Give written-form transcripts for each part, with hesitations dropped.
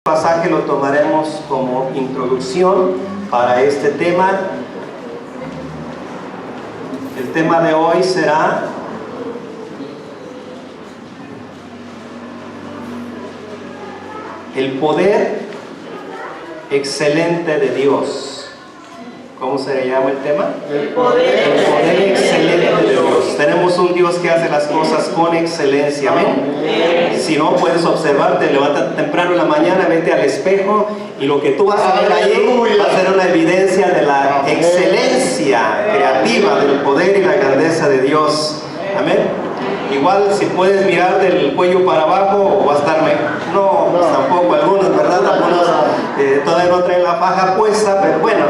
Pasaje lo tomaremos como introducción para este tema. El tema de hoy será el poder excelente de Dios. ¿Cómo se llama el tema? El poder excelente de Dios. Tenemos un Dios que hace las cosas con excelencia. Amén. Si no puedes observar, te levantas temprano en la mañana, vete al espejo y lo que tú vas a ver allí va a ser una evidencia de la excelencia creativa, del poder y la grandeza de Dios. Amén. Igual si puedes mirar del cuello para abajo va a estar mejor. No, pues tampoco algunos, ¿verdad? Algunos todavía no traen la faja puesta, pero bueno,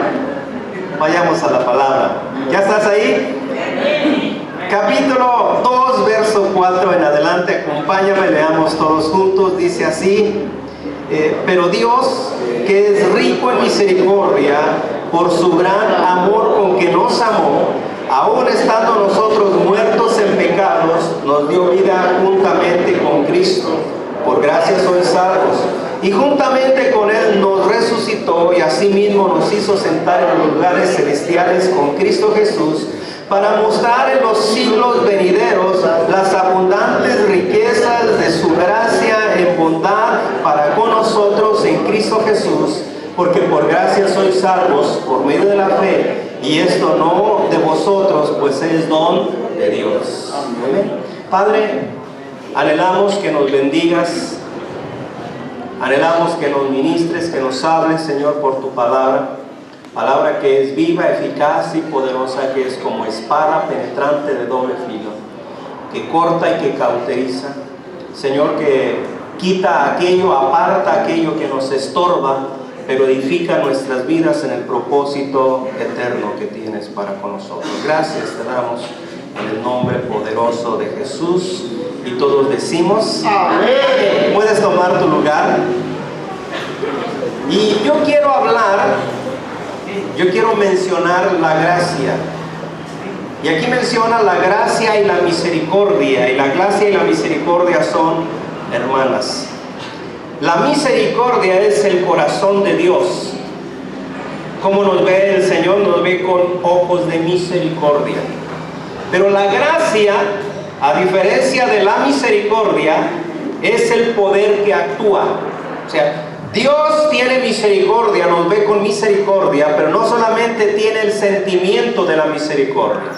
vayamos a la palabra. ¿Ya estás ahí? Capítulo 2, verso 4 en adelante, acompáñame, leamos todos juntos. Dice así: pero Dios, que es rico en misericordia, por su gran amor con que nos amó, aun estando nosotros muertos en pecados, nos dio vida juntamente con Cristo. Por gracia sois salvos. Y juntamente con Él nos resucitó y asimismo nos hizo sentar en los lugares celestiales con Cristo Jesús, para mostrar en los siglos venideros las abundantes riquezas de su gracia en bondad para con nosotros en Cristo Jesús. Porque por gracia sois salvos por medio de la fe, y esto no de vosotros, pues es don de Dios. Amén. Padre, anhelamos que nos bendigas. Anhelamos que nos ministres, que nos hables, Señor, por tu palabra. Palabra que es viva, eficaz y poderosa, que es como espada penetrante de doble filo, que corta y que cauteriza. Señor, que quita aquello, aparta aquello que nos estorba, pero edifica nuestras vidas en el propósito eterno que tienes para con nosotros. Gracias te damos en el nombre poderoso de Jesús. Y todos decimos amén. Puedes tomar tu lugar. Y yo quiero mencionar la gracia. Y aquí menciona la gracia y la misericordia. Y la gracia y la misericordia son hermanas. La misericordia es el corazón de Dios. ¿Cómo nos ve el Señor? Nos ve con ojos de misericordia. Pero la gracia, a diferencia de la misericordia, es el poder que actúa. O sea, Dios tiene misericordia, nos ve con misericordia, pero no solamente tiene el sentimiento de la misericordia,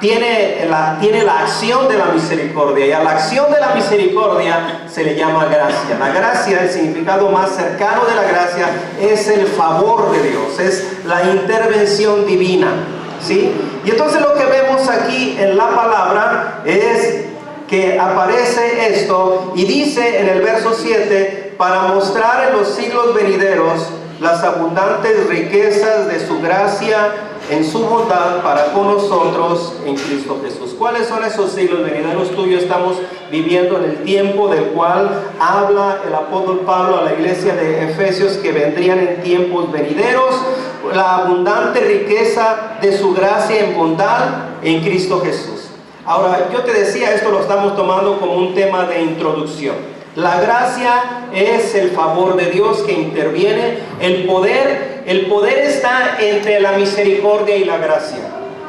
tiene la acción de la misericordia, y a la acción de la misericordia se le llama gracia. La gracia, el significado más cercano de la gracia, es el favor de Dios, es la intervención divina, ¿sí? Y entonces lo que vemos aquí en la palabra es que aparece esto y dice en el verso 7: para mostrar en los siglos venideros las abundantes riquezas de su gracia en su bondad para con nosotros en Cristo Jesús. ¿Cuáles son esos siglos venideros? Tú y yo estamos viviendo en el tiempo del cual habla el apóstol Pablo a la iglesia de Efesios, que vendrían en tiempos venideros, la abundante riqueza de su gracia en bondad en Cristo Jesús. Ahora, yo te decía, esto lo estamos tomando como un tema de introducción. La gracia es el favor de Dios que interviene. El poder está entre la misericordia y la gracia.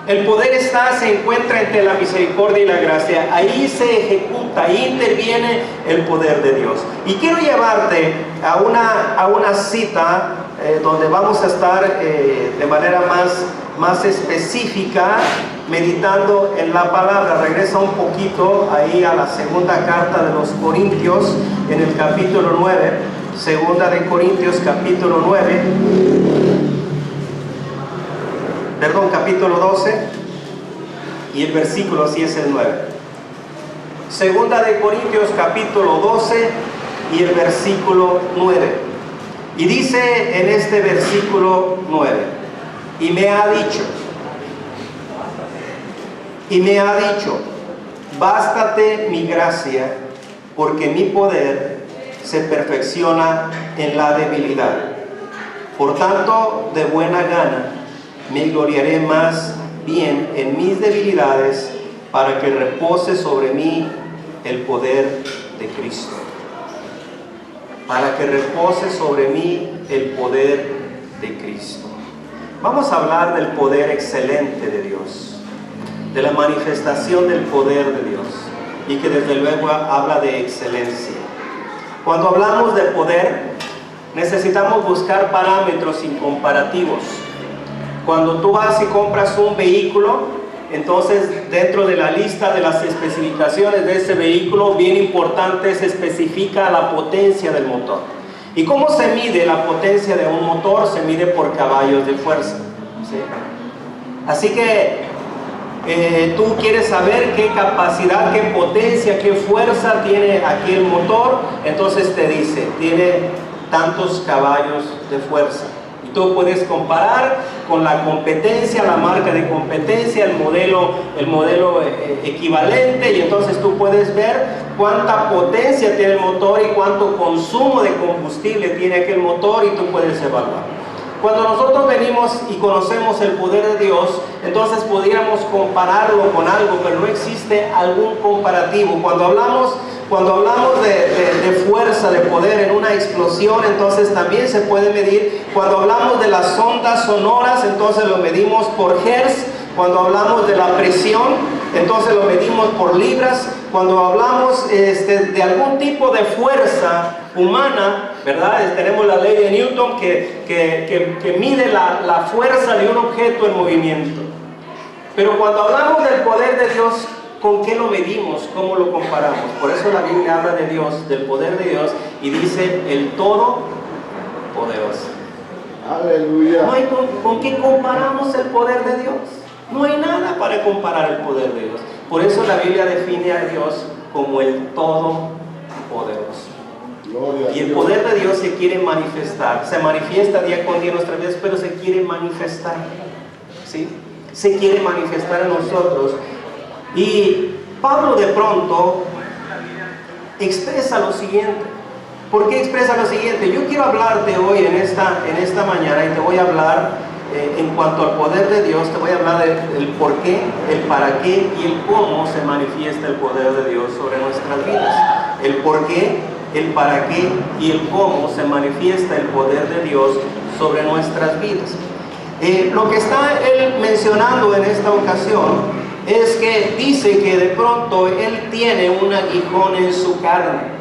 El poder se encuentra entre la misericordia y la gracia. Ahí se ejecuta, ahí interviene el poder de Dios. Y quiero llevarte a una cita donde vamos a estar de manera más específica meditando en la palabra. Regresa un poquito ahí a la segunda carta de los Corintios, en el capítulo 9. Segunda de Corintios, capítulo 9. Perdón, capítulo 12. Y el versículo así es el 9. Segunda de Corintios, capítulo 12 y el versículo 9. Y dice en este versículo 9: y me ha dicho, bástate mi gracia, porque mi poder se perfecciona en la debilidad. Por tanto, de buena gana me gloriaré más bien en mis debilidades, para que repose sobre mí el poder de Cristo. para que repose sobre mí el poder de Cristo. Vamos a hablar del poder excelente de Dios, de la manifestación del poder de Dios, y que desde luego habla de excelencia. Cuando hablamos de poder, necesitamos buscar parámetros y comparativos. Cuando tú vas y compras un vehículo, entonces dentro de la lista de las especificaciones de ese vehículo, bien importante, se especifica la potencia del motor. ¿Y cómo se mide la potencia de un motor? Se mide por caballos de fuerza, ¿sí? Así que tú quieres saber qué capacidad, qué potencia, qué fuerza tiene aquí el motor, entonces te dice, tiene tantos caballos de fuerza. Y tú puedes comparar con la competencia, la marca de competencia, el modelo equivalente, y entonces tú puedes ver cuánta potencia tiene el motor y cuánto consumo de combustible tiene aquel motor, y tú puedes evaluar. Cuando nosotros venimos y conocemos el poder de Dios, entonces pudiéramos compararlo con algo, pero no existe algún comparativo. Cuando hablamos de fuerza, de poder en una explosión, entonces también se puede medir. Cuando hablamos de las ondas sonoras, entonces lo medimos por hertz. Cuando hablamos de la presión, entonces lo medimos por libras. Cuando hablamos de algún tipo de fuerza humana, ¿verdad? Tenemos la ley de Newton que mide la fuerza de un objeto en movimiento. Pero cuando hablamos del poder de Dios, ¿con qué lo medimos? ¿Cómo lo comparamos? Por eso la Biblia habla de Dios, del poder de Dios, y dice el Todopoderoso. Aleluya. No hay con qué comparamos el poder de Dios. No hay nada para comparar el poder de Dios. Por eso la Biblia define a Dios como el Todopoderoso. Y el poder de Dios se quiere manifestar. Se manifiesta día con día en nuestras vidas, pero se quiere manifestar, ¿sí? Se quiere manifestar en nosotros. Y Pablo de pronto expresa lo siguiente. ¿Por qué expresa lo siguiente? Yo quiero hablarte hoy en esta mañana, y te voy a hablar en cuanto al poder de Dios. Te voy a hablar del por qué, el para qué y el cómo se manifiesta el poder de Dios sobre nuestras vidas. El por qué, el para qué y el cómo se manifiesta el poder de Dios sobre nuestras vidas. Lo que está él mencionando en esta ocasión es que dice que de pronto él tiene un aguijón en su carne.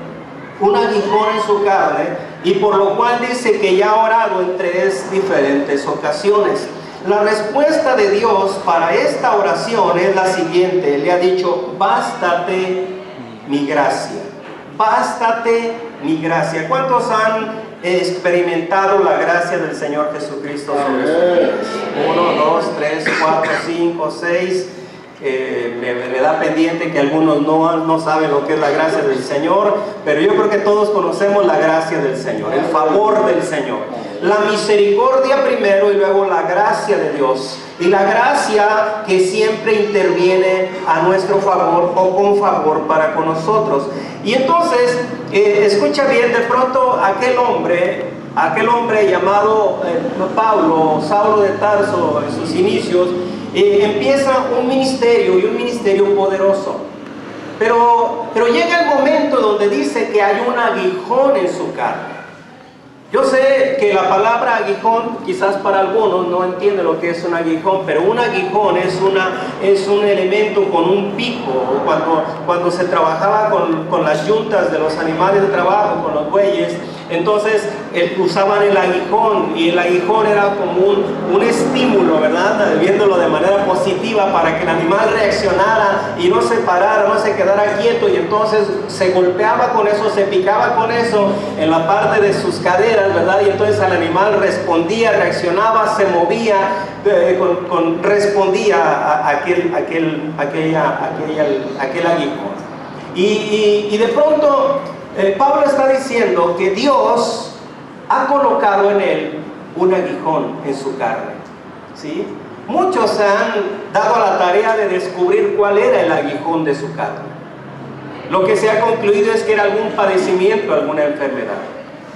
Un aguijón en su carne, y por lo cual dice que ya ha orado en 3 diferentes ocasiones. La respuesta de Dios para esta oración es la siguiente. Le ha dicho: bástate mi gracia. Bástate mi gracia. ¿Cuántos han experimentado la gracia del Señor Jesucristo sobre sus vidas? 1, 2, 3, 4, 5, 6. Me da pendiente que algunos no saben lo que es la gracia del Señor, pero yo creo que todos conocemos la gracia del Señor, el favor del Señor, la misericordia primero y luego la gracia de Dios, y la gracia que siempre interviene a nuestro favor o con favor para con nosotros. Y entonces, escucha bien, de pronto aquel hombre llamado Pablo, Saulo de Tarso, en sus inicios, empieza un ministerio, y un ministerio poderoso. Pero llega el momento donde dice que hay un aguijón en su carne. Yo sé que la palabra aguijón, quizás para algunos no entienden lo que es un aguijón, pero un aguijón es un elemento con un pico. Cuando se trabajaba con las yuntas de los animales de trabajo, con los bueyes, entonces usaban el aguijón, y el aguijón era como un estímulo, ¿verdad? Viéndolo de manera positiva, para que el animal reaccionara y no se parara, no se quedara quieto, y entonces se golpeaba con eso, se picaba con eso en la parte de sus caderas, ¿verdad? Y entonces el animal respondía, reaccionaba, se movía, respondía a aquel aguijón. Y de pronto Pablo está diciendo que Dios ha colocado en él un aguijón en su carne, ¿sí? Muchos se han dado a la tarea de descubrir cuál era el aguijón de su carne. Lo que se ha concluido es que era algún padecimiento, alguna enfermedad.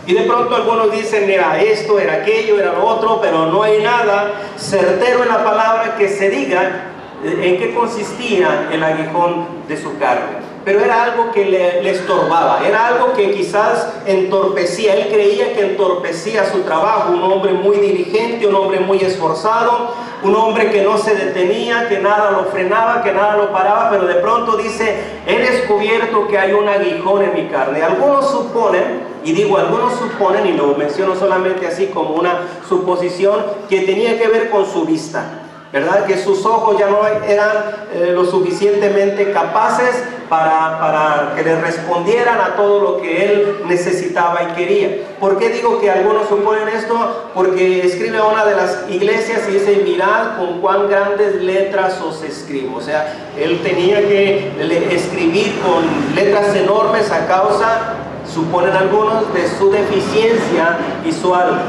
Y de pronto algunos dicen: era esto, era aquello, era lo otro, pero no hay nada certero en la palabra que se diga en qué consistía el aguijón de su carne. pero era algo que le estorbaba, era algo que quizás entorpecía. Él creía que entorpecía su trabajo. Un hombre muy diligente, un hombre muy esforzado, un hombre que no se detenía, que nada lo frenaba, que nada lo paraba, pero de pronto dice: he descubierto que hay un aguijón en mi carne. Algunos suponen, y digo algunos suponen, y lo menciono solamente así como una suposición, que tenía que ver con su vista, ¿verdad? Que sus ojos ya no eran lo suficientemente capaces para que le respondieran a todo lo que él necesitaba y quería. ¿Por qué digo que algunos suponen esto? Porque escribe a una de las iglesias y dice: mirad con cuán grandes letras os escribo. O sea, él tenía que escribir con letras enormes a causa, suponen algunos, de su deficiencia visual,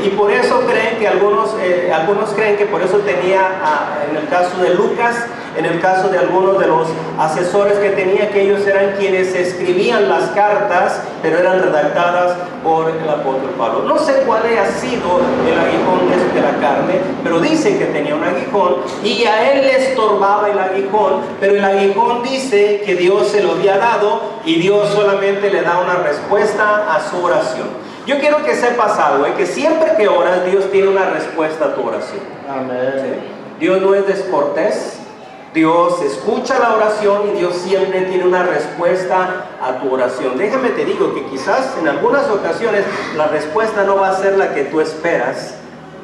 y por eso creen que algunos creen que por eso tenía, en el caso de Lucas, en el caso de algunos de los asesores que tenía, que ellos eran quienes escribían las cartas, pero eran redactadas por el apóstol Pablo. No sé cuál ha sido el aguijón de la carne, pero dice que tenía un aguijón y a él le estorbaba el aguijón, pero el aguijón dice que Dios se lo había dado y Dios solamente le da una respuesta a su oración. Yo quiero que sepas algo, que siempre que oras, Dios tiene una respuesta a tu oración. Amén. ¿Sí? Dios no es descortés. Dios escucha la oración y Dios siempre tiene una respuesta a tu oración. Déjame te digo que quizás en algunas ocasiones la respuesta no va a ser la que tú esperas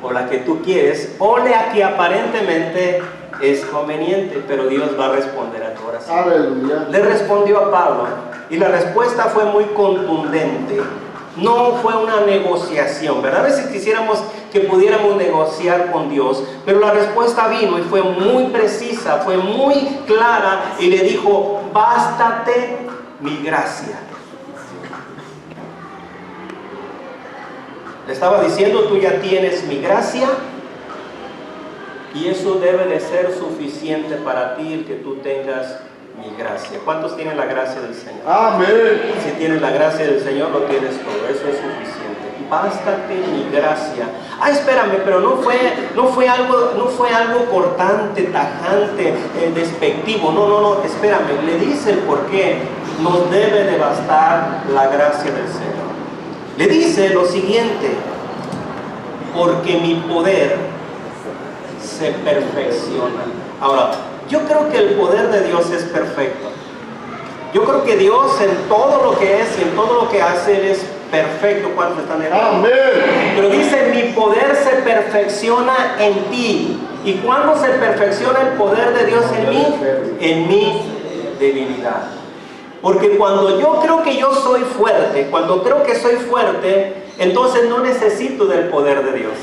o la que tú quieres o la que aparentemente es conveniente, pero Dios va a responder a tu oración. Aleluya. Le respondió a Pablo y la respuesta fue muy contundente. No fue una negociación, ¿verdad? A veces quisiéramos que pudiéramos negociar con Dios, pero la respuesta vino y fue muy precisa, fue muy clara y le dijo: bástate mi gracia. Le estaba diciendo: tú ya tienes mi gracia y eso debe de ser suficiente para ti, el que tú tengas mi gracia. ¿Cuántos tienen la gracia del Señor? Amén. Si tienes la gracia del Señor, lo tienes todo, eso es suficiente. Bástate mi gracia. Espérame, pero no fue algo cortante, tajante, despectivo. No, espérame, le dice el por qué nos debe de bastar la gracia del Señor. Le dice lo siguiente: porque mi poder se perfecciona. Ahora, yo creo que el poder de Dios es perfecto. Yo creo que Dios en todo lo que es y en todo lo que hace, Él es perfecto. ¿Cuántos están en él? Amén. Pero dice: mi poder se perfecciona en ti. ¿Y cuándo se perfecciona el poder de Dios en mí? En mi debilidad. Porque cuando yo creo que yo soy fuerte, cuando creo que soy fuerte, entonces no necesito del poder de Dios.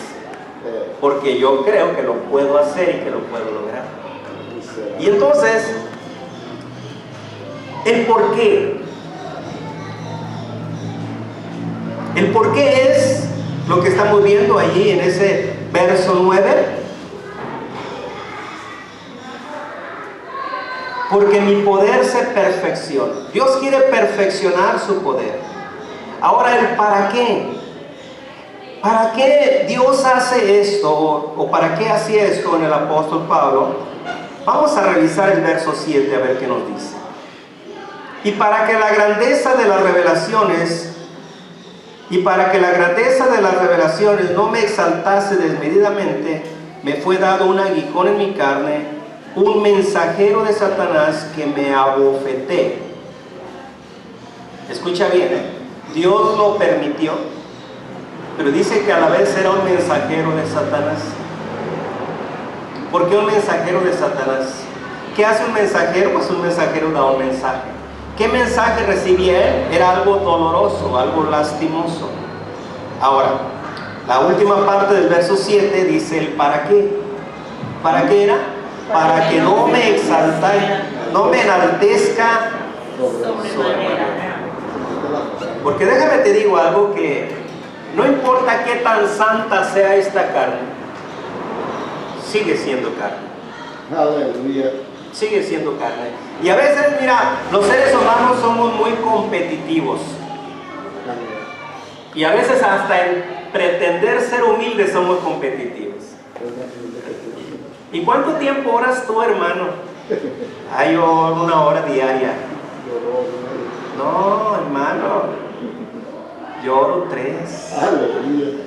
Porque yo creo que lo puedo hacer y que lo puedo lograr. Y entonces, el por qué. El por qué es lo que estamos viendo allí en ese verso 9. Porque mi poder se perfecciona. Dios quiere perfeccionar su poder. Ahora, el para qué. ¿Para qué Dios hace esto? ¿O para qué hacía esto en el apóstol Pablo? Vamos a revisar el verso 7 a ver qué nos dice. Y para que la grandeza de las revelaciones no me exaltase desmedidamente, me fue dado un aguijón en mi carne, un mensajero de Satanás que me abofeté. Escucha bien, Dios lo permitió, pero dice que a la vez era un mensajero de Satanás. ¿Por qué un mensajero de Satanás? ¿Qué hace un mensajero? Pues un mensajero da un mensaje. ¿Qué mensaje recibía él? Era algo doloroso, algo lastimoso. Ahora, la última parte del verso 7 dice el para qué. ¿Para qué era? Para que no me exaltara, no me enaltezca sobre mí. Porque déjame te digo algo, que no importa qué tan santa sea esta carne, sigue siendo carne. Aleluya. Sigue siendo carne. Y a veces, mira, los seres humanos somos muy competitivos. Y a veces hasta en pretender ser humildes somos competitivos. ¿Y cuánto tiempo oras tú, hermano? Yo 1 hora diaria. No, hermano. Lloro 3. Aleluya.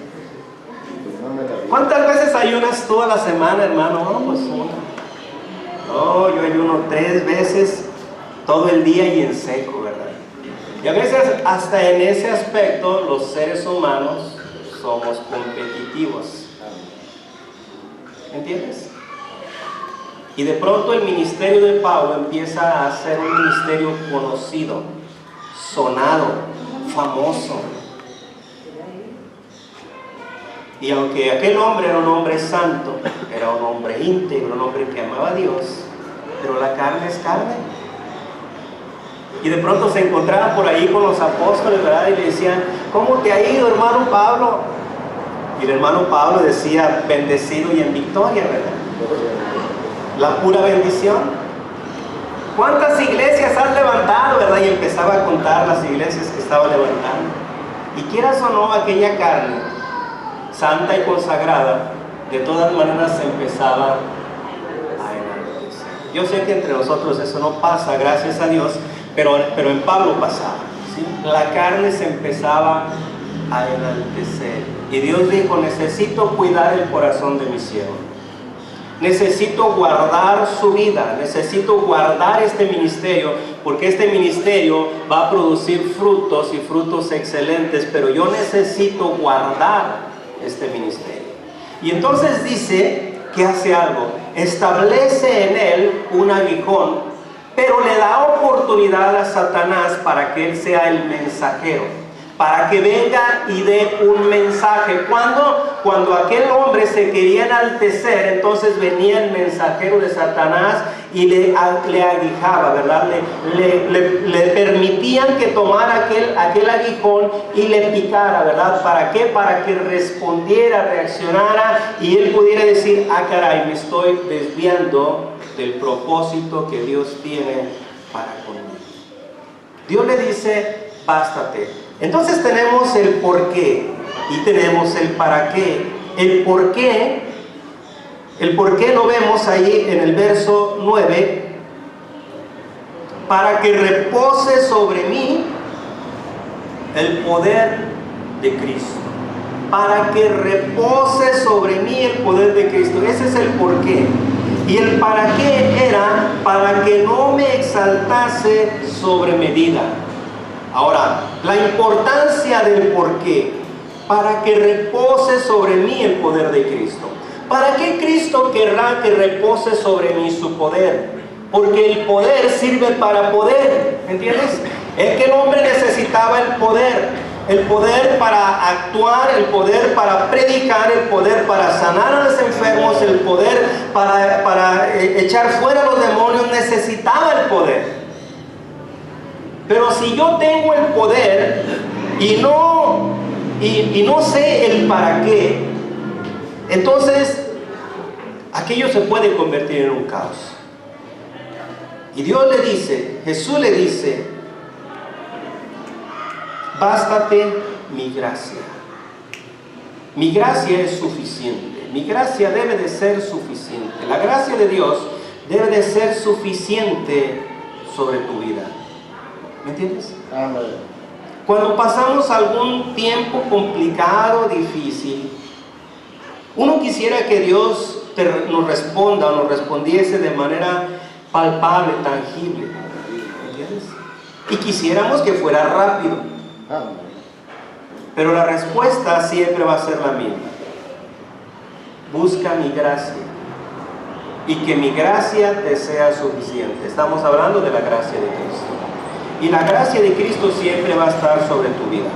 ¿Cuántas veces ayunas tú a la semana, hermano? No, pues una. No, yo ayuno 3 veces todo el día y en seco, ¿verdad? Y a veces hasta en ese aspecto los seres humanos somos competitivos. ¿Entiendes? Y de pronto el ministerio de Pablo empieza a ser un ministerio conocido, sonado, famoso. Y aunque aquel hombre era un hombre santo, era un hombre íntegro, un hombre que amaba a Dios, pero la carne es carne. Y de pronto se encontraba por ahí con los apóstoles, ¿verdad? Y le decían, ¿cómo te ha ido, hermano Pablo? Y el hermano Pablo decía, bendecido y en victoria, ¿verdad? La pura bendición. ¿Cuántas iglesias has levantado, verdad? Y empezaba a contar las iglesias que estaba levantando. Y quieras o no, aquella carne santa y consagrada, de todas maneras se empezaba a enaltecer. Yo sé que entre nosotros eso no pasa, gracias a Dios, pero en Pablo pasaba, ¿sí? La carne se empezaba a enaltecer. Y Dios dijo, necesito cuidar el corazón de mi siervo. Necesito guardar su vida, necesito guardar este ministerio, porque este ministerio va a producir frutos y frutos excelentes, pero yo necesito guardar este ministerio. Y entonces dice que hace algo, establece en él un aguijón, pero le da oportunidad a Satanás para que él sea el mensajero, para que venga y dé un mensaje. Cuando aquel hombre se quería enaltecer, entonces venía el mensajero de Satanás y le aguijaba, ¿verdad? Le permitían que tomara aquel aguijón y le picara, ¿verdad? ¿Para qué? Para que respondiera, reaccionara y él pudiera decir, ah, caray, me estoy desviando del propósito que Dios tiene para conmigo. Dios le dice, bástate. Entonces tenemos el por qué y tenemos el para qué. El por qué lo vemos ahí en el verso 9. Para que repose sobre mí el poder de Cristo. Para que repose sobre mí el poder de Cristo. Ese es el por qué. Y el para qué era para que no me exaltase sobre medida. Ahora, la importancia del por qué, para que repose sobre mí el poder de Cristo. ¿Para qué Cristo querrá que repose sobre mí su poder? Porque el poder sirve para poder, ¿entiendes? Es que el hombre necesitaba el poder para actuar, el poder para predicar, el poder para sanar a los enfermos, el poder para echar fuera a los demonios, necesitaba el poder. Pero si yo tengo el poder y no sé el para qué, entonces aquello se puede convertir en un caos. Y Dios le dice, Jesús le dice, bástate mi gracia. Mi gracia es suficiente. Mi gracia debe de ser suficiente. La gracia de Dios debe de ser suficiente sobre tu vida. ¿Me entiendes? Amén. Cuando pasamos algún tiempo complicado, difícil, uno quisiera que Dios nos responda o nos respondiese de manera palpable, tangible. ¿Me entiendes? Y quisiéramos que fuera rápido. Amén. Pero la respuesta siempre va a ser la misma. Busca mi gracia. Y que mi gracia te sea suficiente. Estamos hablando de la gracia de Cristo. Y la gracia de Cristo siempre va a estar sobre tu vida.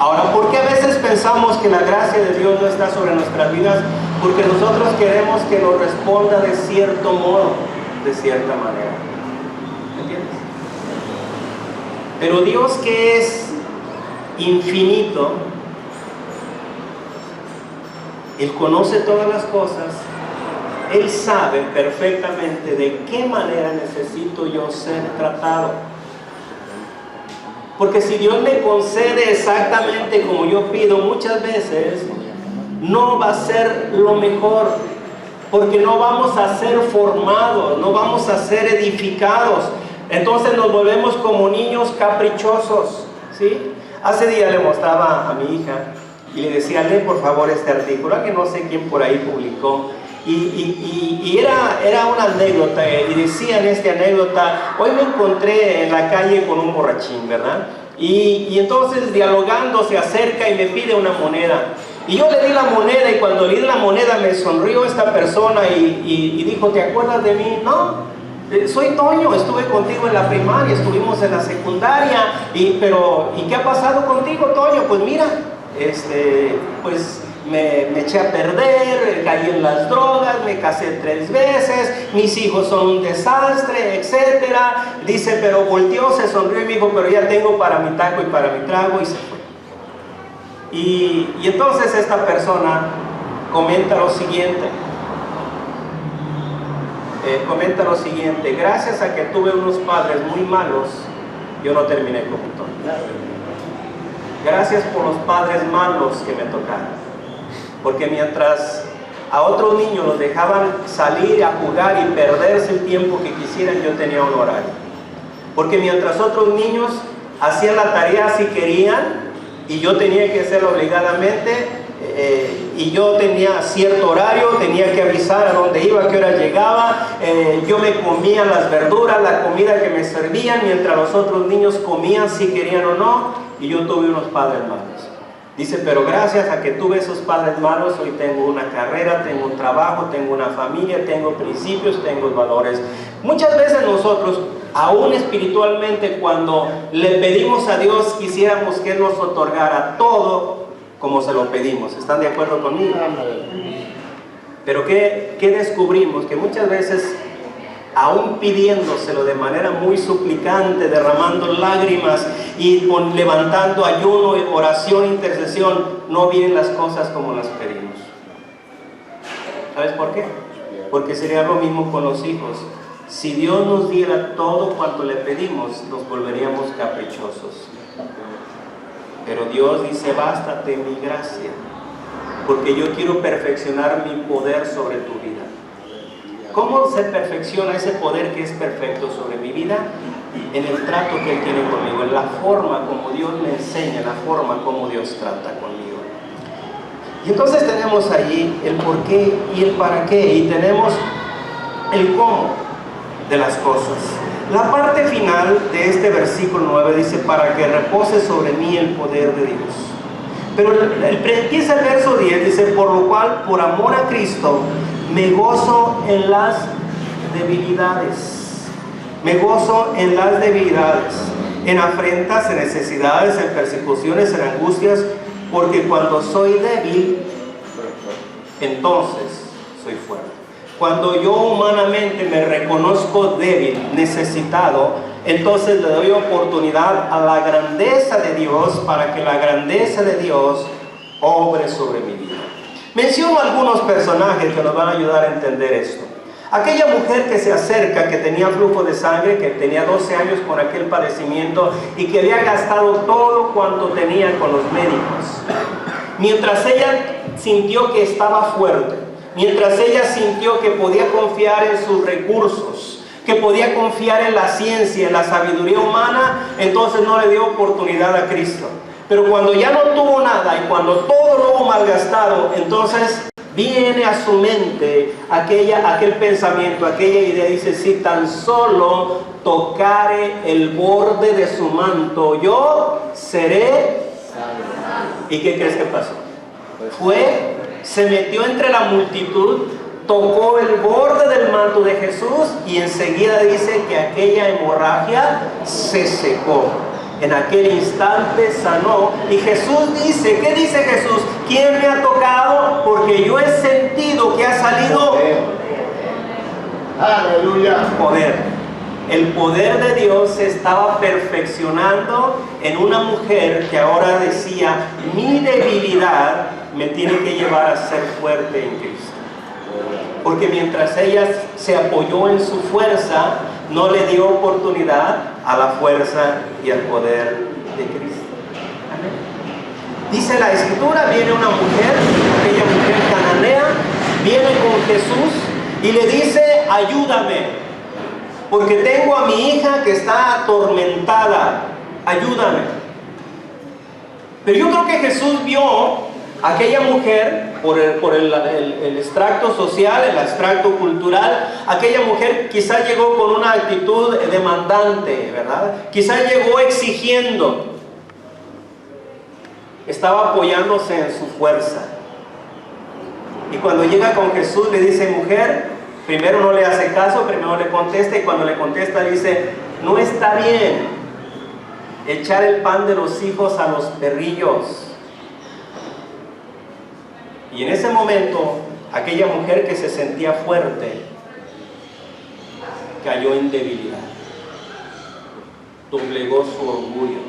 Ahora, ¿por qué a veces pensamos que la gracia de Dios no está sobre nuestras vidas? Porque nosotros queremos que nos responda de cierto modo, de cierta manera. ¿Me entiendes? Pero Dios, que es infinito, Él conoce todas las cosas, Él sabe perfectamente de qué manera necesito yo ser tratado. Porque si Dios me concede exactamente como yo pido, muchas veces no va a ser lo mejor, porque no vamos a ser formados, no vamos a ser edificados, Entonces nos volvemos como niños caprichosos, ¿sí? Hace días le mostraba a mi hija y le decía, lee por favor este artículo, que no sé quién por ahí publicó. Y era una anécdota, y decía en esta anécdota, hoy me encontré en la calle con un borrachín, ¿verdad? Y entonces dialogando se acerca y me pide una moneda. Y yo le di la moneda, y cuando le di la moneda me sonrió esta persona y dijo, ¿te acuerdas de mí? No, soy Toño, estuve contigo en la primaria, estuvimos en la secundaria, pero ¿y qué ha pasado contigo, Toño? Pues mira, pues me eché a perder, caí en las drogas, me casé 3 veces, mis hijos son un desastre, etcétera. Dice, pero volteó, se sonrió y me dijo, pero ya tengo para mi taco y para mi trago, y se fue. Y entonces esta persona comenta lo siguiente, gracias a que tuve unos padres muy malos, yo no terminé como Toño. Gracias por los padres malos que me tocaron. Porque mientras a otros niños los dejaban salir a jugar y perderse el tiempo que quisieran, yo tenía un horario. Porque mientras otros niños hacían la tarea si querían, y yo tenía que hacerlo obligadamente, y yo tenía cierto horario, tenía que avisar a dónde iba, a qué hora llegaba, yo me comía las verduras, la comida que me servían, mientras los otros niños comían si querían o no, y yo tuve unos padres malos. Dice, pero gracias a que tuve esos padres malos, hoy tengo una carrera, tengo un trabajo, tengo una familia, tengo principios, tengo valores. Muchas veces nosotros, aún espiritualmente, cuando le pedimos a Dios, quisiéramos que Él nos otorgara todo como se lo pedimos. ¿Están de acuerdo conmigo? Pero ¿qué descubrimos? Que muchas veces, aún pidiéndoselo de manera muy suplicante, derramando lágrimas y levantando ayuno, oración, intercesión, no vienen las cosas como las pedimos. ¿Sabes por qué? Porque sería lo mismo con los hijos. Si Dios nos diera todo cuanto le pedimos, nos volveríamos caprichosos. Pero Dios dice, bástate mi gracia, porque yo quiero perfeccionar mi poder sobre tu vida. ¿Cómo se perfecciona ese poder que es perfecto sobre mi vida? En el trato que Él tiene conmigo, en la forma como Dios me enseña, la forma como Dios trata conmigo. Y entonces tenemos allí el por qué y el para qué, y tenemos el cómo de las cosas. La parte final de este versículo 9 dice, para que repose sobre mí el poder de Dios. Pero empieza el verso 10, dice, por lo cual, por amor a Cristo, me gozo en las debilidades. Me gozo en las debilidades, en afrentas, en necesidades, en persecuciones, en angustias, porque cuando soy débil, entonces soy fuerte. Cuando yo humanamente me reconozco débil, necesitado, entonces le doy oportunidad a la grandeza de Dios para que la grandeza de Dios obre sobre mi vida. Menciono algunos personajes que nos van a ayudar a entender esto. Aquella mujer que se acerca, que tenía flujo de sangre, que tenía 12 años con aquel padecimiento y que había gastado todo cuanto tenía con los médicos. Mientras ella sintió que estaba fuerte, mientras ella sintió que podía confiar en sus recursos, que podía confiar en la ciencia, en la sabiduría humana, entonces no le dio oportunidad a Cristo. Pero cuando ya no tuvo nada y cuando todo lo hubo malgastado, entonces viene a su mente aquel pensamiento, aquella idea, dice, si tan solo tocare el borde de su manto, yo seré salvo. ¿Y qué crees que pasó? Se metió entre la multitud, tocó el borde del manto de Jesús y enseguida dice que aquella hemorragia se secó. En aquel instante sanó. Y Jesús dice, ¿qué dice Jesús? ¿Quién me ha tocado? Porque yo he sentido que ha salido aleluya, poder. El poder de Dios se estaba perfeccionando en una mujer que ahora decía, mi debilidad me tiene que llevar a ser fuerte en Cristo. Porque mientras ella se apoyó en su fuerza, no le dio oportunidad a la fuerza y al poder de Cristo. Amén. Dice la Escritura, viene una mujer, aquella mujer cananea, viene con Jesús y le dice, ayúdame. porque tengo a mi hija que está atormentada, ayúdame. Pero yo creo que Jesús vio a aquella mujer, por el extracto social, el extracto cultural, aquella mujer quizá llegó con una actitud demandante, ¿verdad? Quizá llegó exigiendo, estaba apoyándose en su fuerza. Y cuando llega con Jesús le dice, mujer, primero no le hace caso, primero le contesta, y cuando le contesta le dice, no está bien echar el pan de los hijos a los perrillos. Y en ese momento, aquella mujer que se sentía fuerte, cayó en debilidad. Doblegó su orgullo,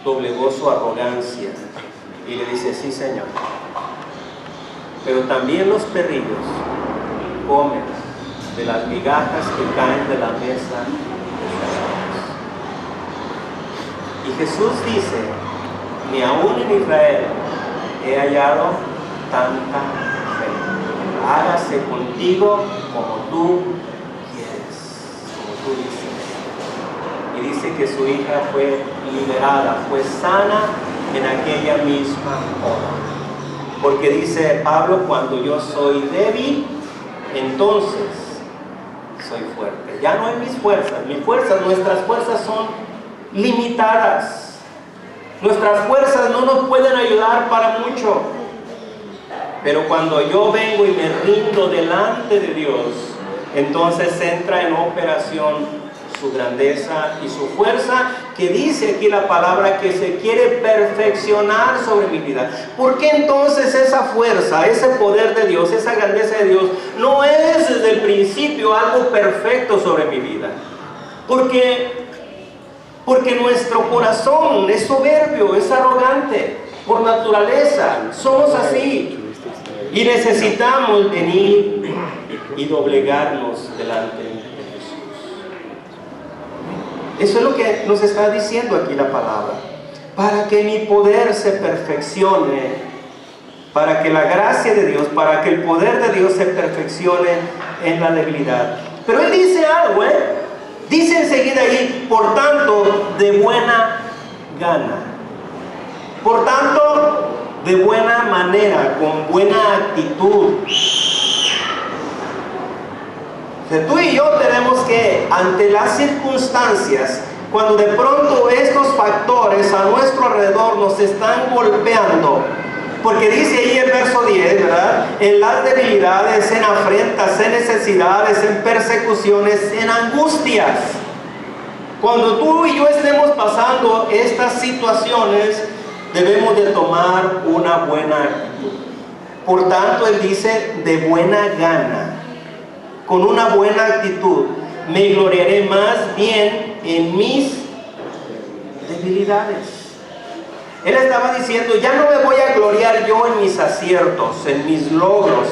doblegó su arrogancia, y le dice, sí, Señor. Pero también los perrillos comen de las migajas que caen de la mesa de sus amos. Y Jesús dice, ni aún en Israel he hallado tanta fe. Hágase contigo como tú quieres, como tú dices. Y dice que su hija fue liberada, fue sana en aquella misma hora. Porque dice Pablo, cuando yo soy débil, entonces soy fuerte. Ya no hay mis fuerzas, nuestras fuerzas son limitadas. Nuestras fuerzas no nos pueden ayudar para mucho. Pero cuando yo vengo y me rindo delante de Dios, entonces entra en operación su grandeza y su fuerza, que dice aquí la palabra que se quiere perfeccionar sobre mi vida. ¿Por qué entonces esa fuerza, ese poder de Dios, esa grandeza de Dios no es desde el principio algo perfecto sobre mi vida? Porque nuestro corazón es soberbio, es arrogante, por naturaleza, somos así. Y necesitamos venir y doblegarnos delante de Jesús. Eso es lo que nos está diciendo aquí la palabra. Para que mi poder se perfeccione, para que la gracia de Dios, para que el poder de Dios se perfeccione en la debilidad. Pero Él dice algo, dice enseguida ahí, por tanto, de buena gana. Por tanto, de buena manera, con buena actitud. Tú y yo tenemos que, ante las circunstancias, cuando de pronto estos factores a nuestro alrededor nos están golpeando, porque dice ahí el verso 10, ¿verdad? En las debilidades, en afrentas, en necesidades, en persecuciones, en angustias. Cuando tú y yo estemos pasando estas situaciones, debemos de tomar una buena actitud. Por tanto, Él dice, de buena gana, con una buena actitud, me gloriaré más bien en mis debilidades. Él estaba diciendo, ya no me voy a gloriar yo en mis aciertos, en mis logros,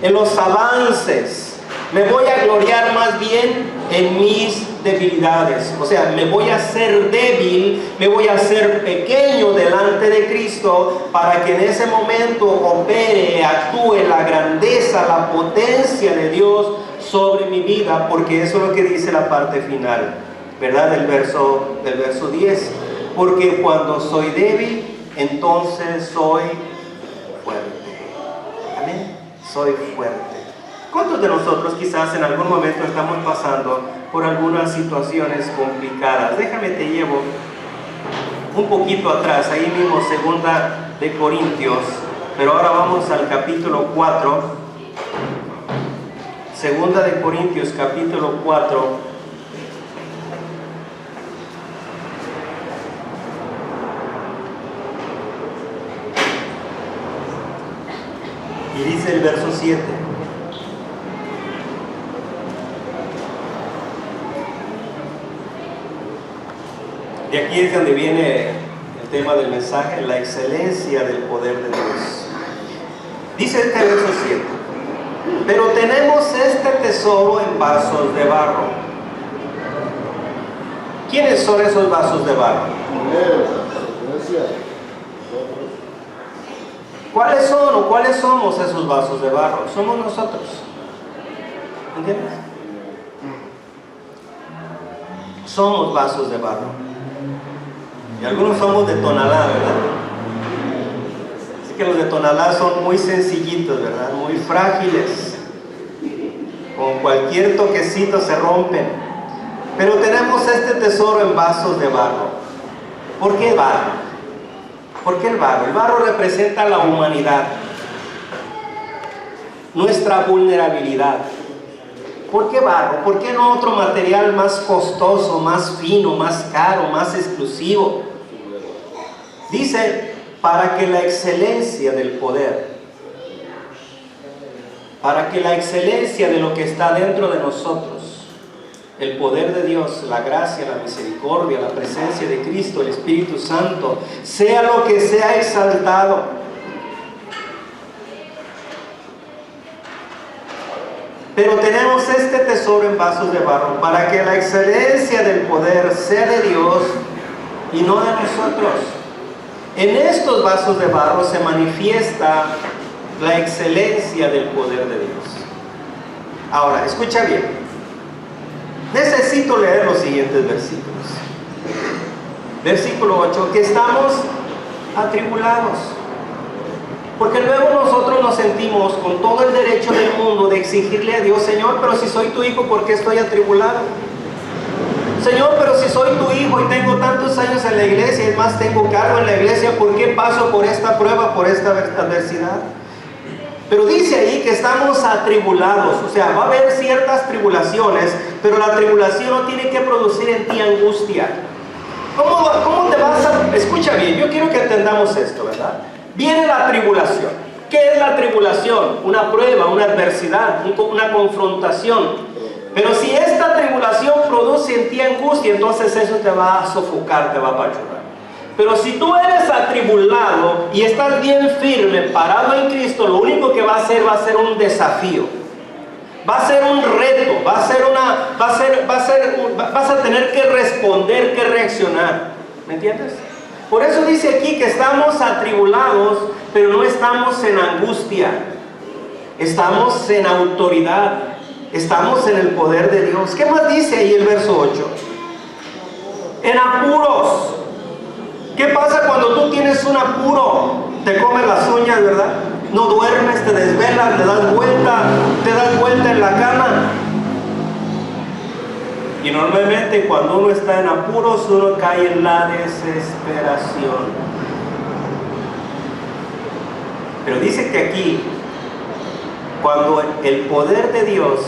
en los avances. Me voy a gloriar más bien en mis debilidades. O sea, me voy a hacer débil, me voy a hacer pequeño delante de Cristo, para que en ese momento opere, actúe la grandeza, la potencia de Dios sobre mi vida, porque eso es lo que dice la parte final, ¿verdad? Del verso 10. Porque cuando soy débil, entonces soy fuerte. Amén. Soy fuerte. ¿Cuántos de nosotros quizás en algún momento estamos pasando por algunas situaciones complicadas? Déjame te llevo un poquito atrás, ahí mismo 2 de Corintios, pero ahora vamos al capítulo 4. 2 de Corintios, capítulo 4. Y dice el verso 7. Y aquí es donde viene el tema del mensaje, la excelencia del poder de Dios. Dice este verso 7. Pero tenemos este tesoro en vasos de barro. ¿Quiénes son esos vasos de barro? ¿Cuáles son o cuáles somos esos vasos de barro? Somos nosotros. ¿Entiendes? somos vasos de barro. Y algunos somos de Tonalá, ¿verdad? Así que los de Tonalá son muy sencillitos, ¿verdad? Muy frágiles. Con cualquier toquecito se rompen. Pero tenemos este tesoro en vasos de barro. ¿Por qué barro? ¿Por qué el barro? El barro representa la humanidad, nuestra vulnerabilidad. ¿Por qué barro? ¿Por qué no otro material más costoso, más fino, más caro, más exclusivo? Dice, para que la excelencia del poder, para que la excelencia de lo que está dentro de nosotros, el poder de Dios, la gracia, la misericordia, la presencia de Cristo, el Espíritu Santo, sea lo que sea exaltado. Pero tenemos este tesoro en vasos de barro para que la excelencia del poder sea de Dios y no de nosotros. En estos vasos de barro se manifiesta la excelencia del poder de Dios. Ahora, escucha bien. Necesito leer los siguientes versículos. Versículo 8, que estamos atribulados. Porque luego nosotros nos sentimos con todo el derecho del mundo de exigirle a Dios, Señor, pero si soy tu hijo, ¿por qué estoy atribulado? Señor, pero si soy tu hijo y tengo tantos años en la iglesia, y más tengo cargo en la iglesia, ¿por qué paso por esta prueba, por esta adversidad? Pero dice ahí que estamos atribulados, o sea, va a haber ciertas tribulaciones, pero la tribulación no tiene que producir en ti angustia. ¿Cómo te vas a...? Escucha bien, yo quiero que entendamos esto, ¿verdad? Viene la tribulación. ¿Qué es la tribulación? Una prueba, una adversidad, una confrontación. Pero si esta tribulación produce en ti angustia, entonces eso te va a sofocar, te va a apachurrar. Pero si tú eres atribulado y estás bien firme, parado en Cristo, lo único que va a ser un desafío. Va a ser un reto, vas a tener que responder, que reaccionar. ¿Me entiendes? Por eso dice aquí que estamos atribulados, pero no estamos en angustia. Estamos en autoridad. Estamos en el poder de Dios. ¿Qué más dice ahí el verso 8? En apuros. ¿Qué pasa cuando tú tienes un apuro? Te comes las uñas, ¿verdad? No duermes, te desvelas, te das vuelta en la cama. Y normalmente cuando uno está en apuros, uno cae en la desesperación. Pero dice que aquí, cuando el poder de Dios,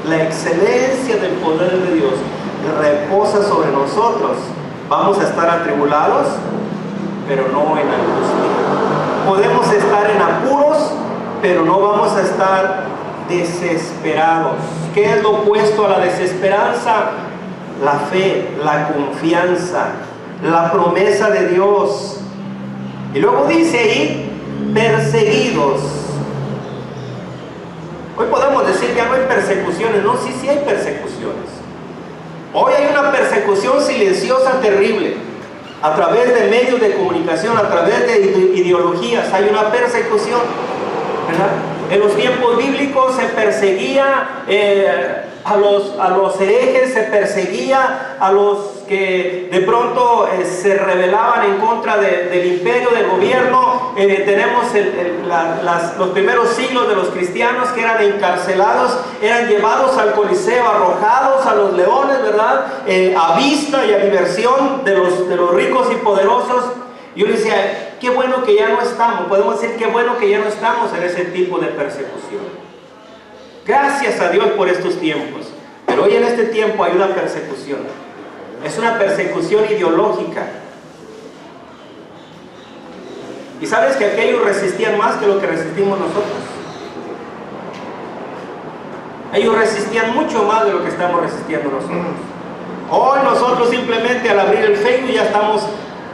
la excelencia del poder de Dios reposa sobre nosotros, vamos a estar atribulados, pero no en angustia. Podemos estar en apuros, pero no vamos a estar desesperados. ¿Qué es lo opuesto a la desesperanza? La fe, la confianza, la promesa de Dios. Y luego dice ahí, perseguidos. Hoy podemos decir que no hay persecuciones. No, sí hay persecuciones. Hoy hay una persecución silenciosa terrible. A través de medios de comunicación, a través de ideologías, hay una persecución, ¿verdad? En los tiempos bíblicos se perseguía a los herejes, se perseguía a los que de pronto se rebelaban en contra del imperio, del gobierno. Tenemos los primeros siglos de los cristianos que eran encarcelados, eran llevados al Coliseo, arrojados a los leones, ¿verdad? A vista y a diversión de los ricos y poderosos. Yo le decía, qué bueno que ya no estamos, podemos decir qué bueno que ya no estamos en ese tipo de persecución. Gracias a Dios por estos tiempos. Pero hoy en este tiempo hay una persecución. Es una persecución ideológica. Y sabes que aquellos resistían más que lo que resistimos nosotros. Ellos resistían mucho más de lo que estamos resistiendo nosotros. Hoy nosotros simplemente al abrir el Facebook ya estamos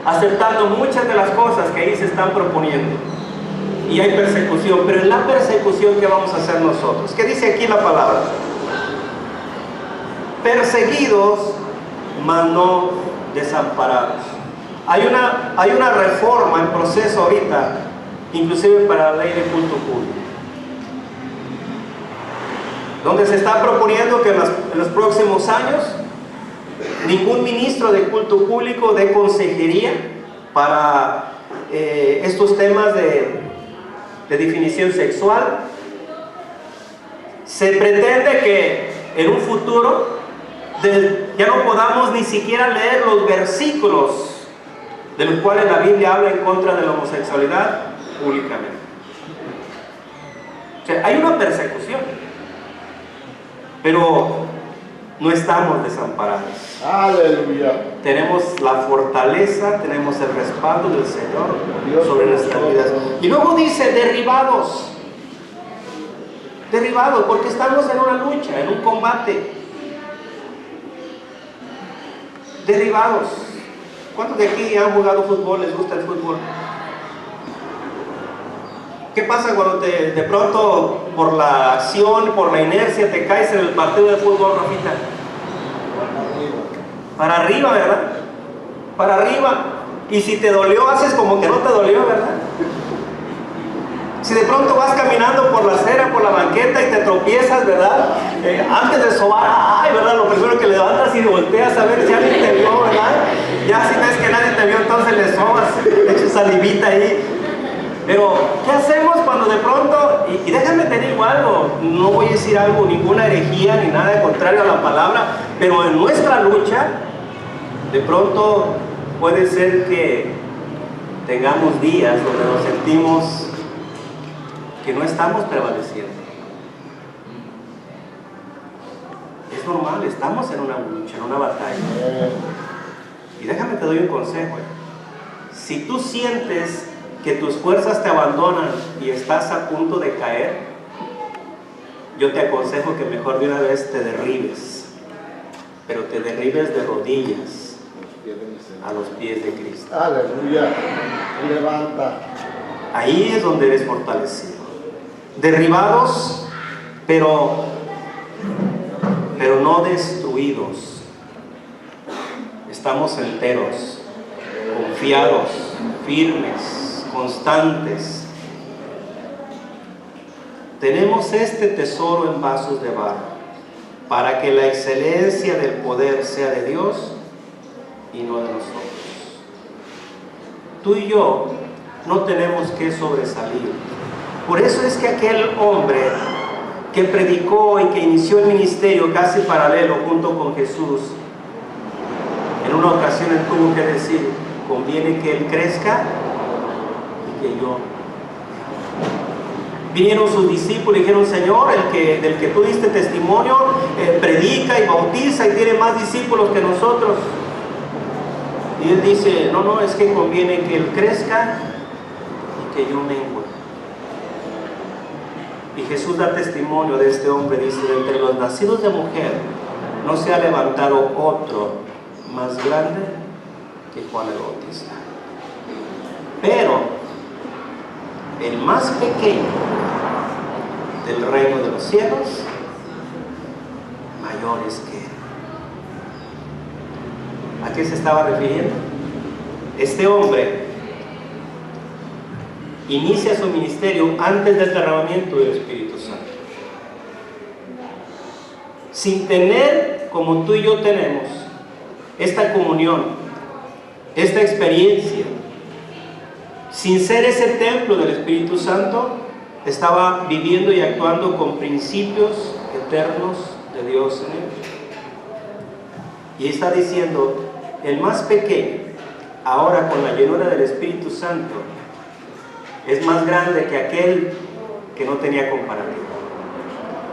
aceptando muchas de las cosas que ahí se están proponiendo. Y hay persecución, pero en la persecución, ¿qué vamos a hacer nosotros? ¿Qué dice aquí la palabra? Perseguidos, mas no desamparados. Hay una reforma en proceso ahorita, inclusive para la ley de culto público, donde se está proponiendo que en los próximos años ningún ministro de culto público dé consejería para estos temas de definición sexual. Se pretende que en un futuro ya no podamos ni siquiera leer los versículos de los cuales la Biblia habla en contra de la homosexualidad públicamente. O sea, hay una persecución, pero no estamos desamparados. Aleluya. Tenemos la fortaleza, tenemos el respaldo del Señor sobre nuestras vidas. Y luego dice, derribados. Derribados, porque estamos en una lucha, en un combate. Derribados. ¿Cuántos de aquí han jugado fútbol? ¿Les gusta el fútbol? ¿Qué pasa cuando de pronto por la acción, por la inercia te caes en el partido de fútbol, Rafita? Para arriba, ¿verdad? Para arriba. Y si te dolió, haces como que no te dolió, ¿verdad? Si de pronto vas caminando por la acera, por la banqueta y te tropiezas, ¿verdad? Antes de sobar, ay, ¿verdad? Lo primero que levantas y volteas a ver si alguien te vio, ¿verdad? Ya si ves que nadie te vio, entonces le sobas, le echas salivita ahí. Pero, ¿qué hacemos cuando de pronto, y déjame te digo algo, no voy a decir algo, ninguna herejía ni nada contrario a la palabra, pero en nuestra lucha, de pronto puede ser que tengamos días donde nos sentimos que no estamos prevaleciendo. Es normal, estamos en una lucha, en una batalla. Y déjame te doy un consejo. Si tú sientes que tus fuerzas te abandonan y estás a punto de caer, yo te aconsejo que mejor de una vez te derribes, pero te derribes de rodillas a los pies de Cristo. Aleluya. Levanta. Ahí es donde eres fortalecido. Derribados, pero no destruidos. Estamos enteros, confiados, firmes, constantes. Tenemos este tesoro en vasos de barro, para que la excelencia del poder sea de Dios y no de nosotros. Tú y yo no tenemos que sobresalir. Por eso es que aquel hombre que predicó y que inició el ministerio casi paralelo junto con Jesús, en una ocasión él tuvo que decir, conviene que él crezca y que yo. Vinieron sus discípulos y dijeron, Señor, del que tú diste testimonio, predica y bautiza y tiene más discípulos que nosotros. Y él dice, no, es que conviene que él crezca y que yo mengue. Y Jesús da testimonio de este hombre, dice, entre los nacidos de mujer no se ha levantado otro más grande que Juan el Bautista. Pero el más pequeño del reino de los cielos, mayor es que él. ¿A qué se estaba refiriendo? Este hombre inicia su ministerio antes del derramamiento del Espíritu Santo. Sin tener, como tú y yo tenemos, esta comunión, esta experiencia, sin ser ese templo del Espíritu Santo, estaba viviendo y actuando con principios eternos de Dios en él. Y está diciendo, el más pequeño, ahora con la llenura del Espíritu Santo, es más grande que aquel que no tenía comparativa.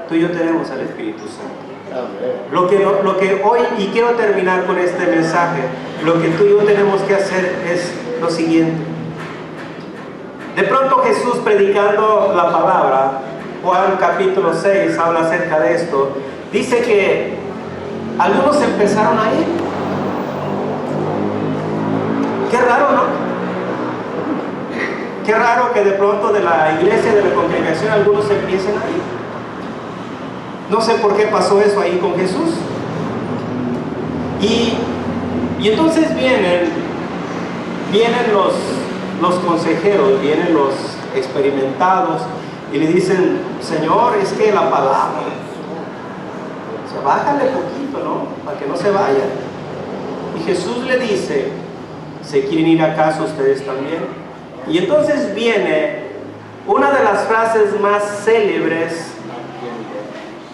Tú y yo tenemos al Espíritu Santo. Amén. Lo que hoy, y quiero terminar con este mensaje, lo que tú y yo tenemos que hacer es lo siguiente. De pronto Jesús, predicando la palabra, Juan capítulo 6 habla acerca de esto, dice que algunos empezaron a ir. Qué raro, ¿no? Qué raro que de pronto de la iglesia, de la congregación, algunos empiecen a ir. No sé por qué pasó eso ahí con Jesús. Y entonces vienen los consejeros, vienen los experimentados y le dicen, Señor, es que la palabra, o sea, bájale poquito, ¿no? Para que no se vaya. Y Jesús le dice, ¿se quieren ir a casa ustedes también? Y entonces viene una de las frases más célebres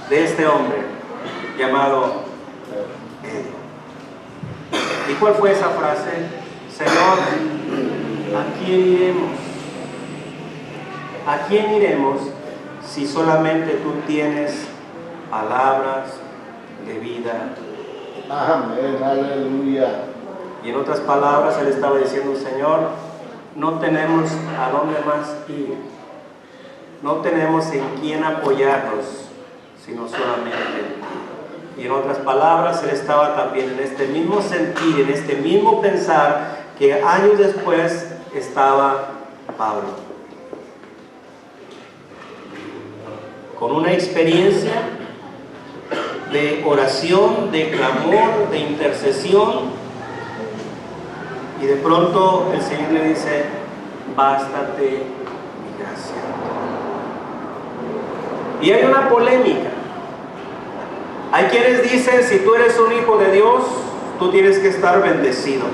de este hombre, llamado Pedro. ¿Y cuál fue esa frase? Señor, ¿a quién iremos? ¿A quién iremos si solamente tú tienes palabras de vida? Amén, aleluya. Y en otras palabras, él estaba diciendo, Señor, no tenemos a dónde más ir. No tenemos en quién apoyarnos, sino solamente en ti. Y en otras palabras, él estaba también en este mismo sentir, en este mismo pensar que años después estaba Pablo. Con una experiencia de oración, de clamor, de intercesión, y de pronto el Señor le dice, bástate mi gracia. Y hay una polémica. Hay quienes dicen, si tú eres un hijo de Dios, tú tienes que estar bendecido.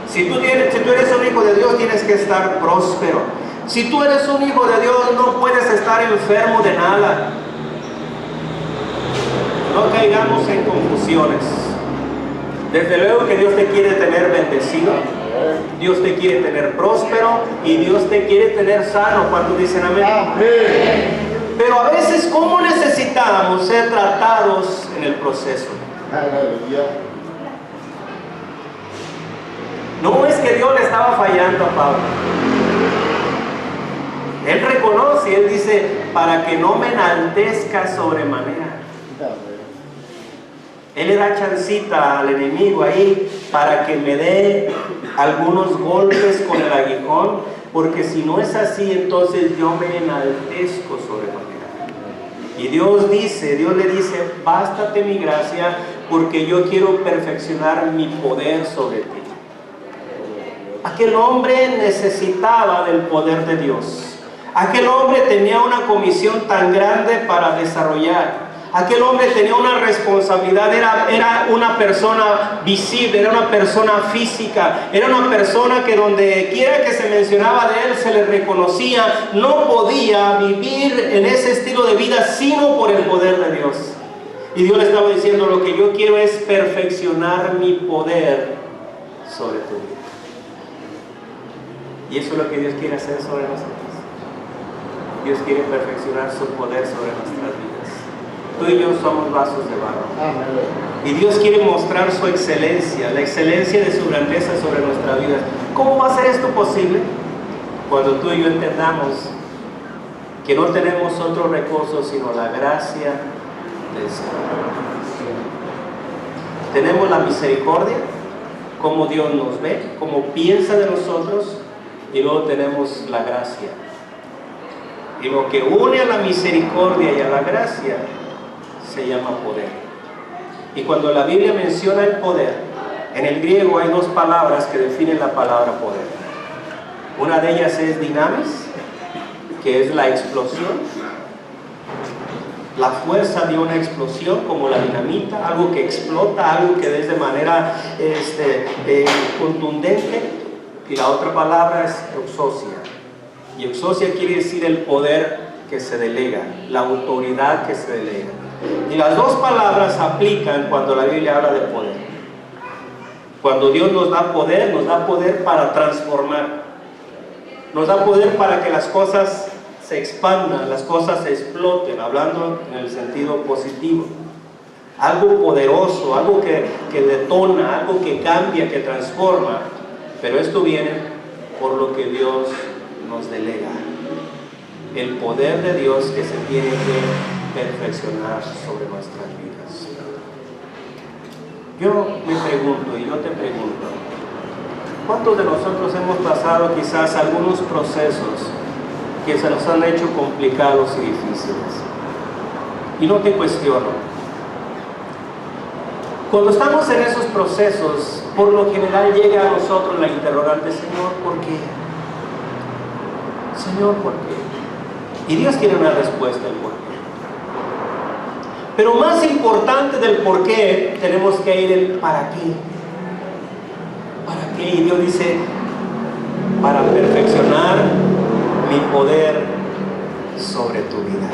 Si tú eres un hijo de Dios, tienes que estar próspero. Si tú eres un hijo de Dios, no puedes estar enfermo de nada. No caigamos en confusiones. Desde luego que Dios te quiere tener bendecido, Dios te quiere tener próspero y Dios te quiere tener sano. ¿Cuántos dicen amén? Amén. Pero a veces, ¿cómo necesitamos ser tratados en el proceso? Aleluya. No es que Dios le estaba fallando a Pablo. Él reconoce, él dice, para que no me enaltezca sobremanera. Él le da chancita al enemigo ahí para que me dé algunos golpes con el aguijón, porque si no es así, entonces yo me enaltezco sobremanera. Y Dios le dice, bástate mi gracia, porque yo quiero perfeccionar mi poder sobre ti. Aquel hombre necesitaba del poder de Dios. Aquel hombre tenía una comisión tan grande para desarrollar. Aquel hombre tenía una responsabilidad, era una persona visible, era una persona física, era una persona que donde quiera que se mencionaba de él se le reconocía. No podía vivir en ese estilo de vida sino por el poder de Dios. Y Dios le estaba diciendo, lo que yo quiero es perfeccionar mi poder sobre tu vida. Y eso es lo que Dios quiere hacer sobre nosotros. Dios quiere perfeccionar su poder sobre nuestras vidas. Tú y yo somos vasos de barro. Amén. Y Dios quiere mostrar su excelencia, la excelencia de su grandeza sobre nuestra vida. ¿Cómo va a ser esto posible? Cuando tú y yo entendamos que no tenemos otro recurso sino la gracia del Señor. Tenemos la misericordia, cómo Dios nos ve, cómo piensa de nosotros, y luego tenemos la gracia. Y lo que une a la misericordia y a la gracia se llama poder. Y cuando la Biblia menciona el poder, en el griego hay dos palabras que definen la palabra poder. Una de ellas es dinamis, que es la explosión, la fuerza de una explosión, como la dinamita, algo que explota, algo que es de manera contundente. Y la otra palabra es exousia. Y exousia quiere decir el poder que se delega, la autoridad que se delega. Y las dos palabras aplican cuando la Biblia habla de poder. Cuando Dios nos da poder para transformar. Nos da poder para que las cosas se expandan, las cosas se exploten, hablando en el sentido positivo. Algo poderoso, algo que detona, algo que cambia, que transforma. Pero esto viene por lo que Dios nos delega. El poder de Dios que se tiene que perfeccionar sobre nuestras vidas. Yo me pregunto y yo te pregunto, ¿cuántos de nosotros hemos pasado quizás algunos procesos que se nos han hecho complicados y difíciles? Y no te cuestiono. Cuando estamos en esos procesos, por lo general llega a nosotros la interrogante, Señor, ¿por qué? Señor, ¿por qué? Y Dios tiene una respuesta al por qué. Pero más importante del por qué, tenemos que ir el para qué. Y Dios dice, para perfeccionar mi poder sobre tu vida.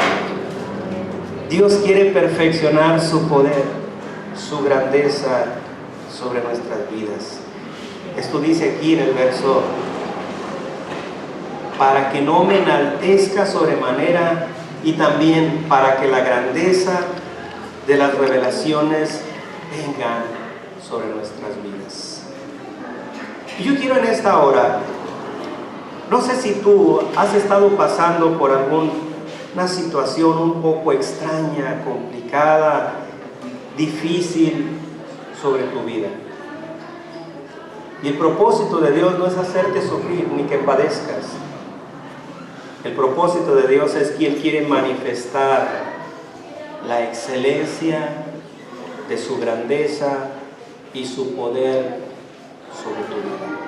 Dios quiere perfeccionar su poder, su grandeza sobre nuestras vidas. Esto dice aquí en el verso, para que no me enaltezca sobremanera y también para que la grandeza de las revelaciones vengan sobre nuestras vidas. Y yo quiero en esta hora, no sé si tú has estado pasando por alguna situación un poco extraña, complicada, difícil sobre tu vida. Y el propósito de Dios no es hacerte sufrir ni que padezcas. El propósito de Dios es que Él quiere manifestar la excelencia de su grandeza y su poder sobre tu vida.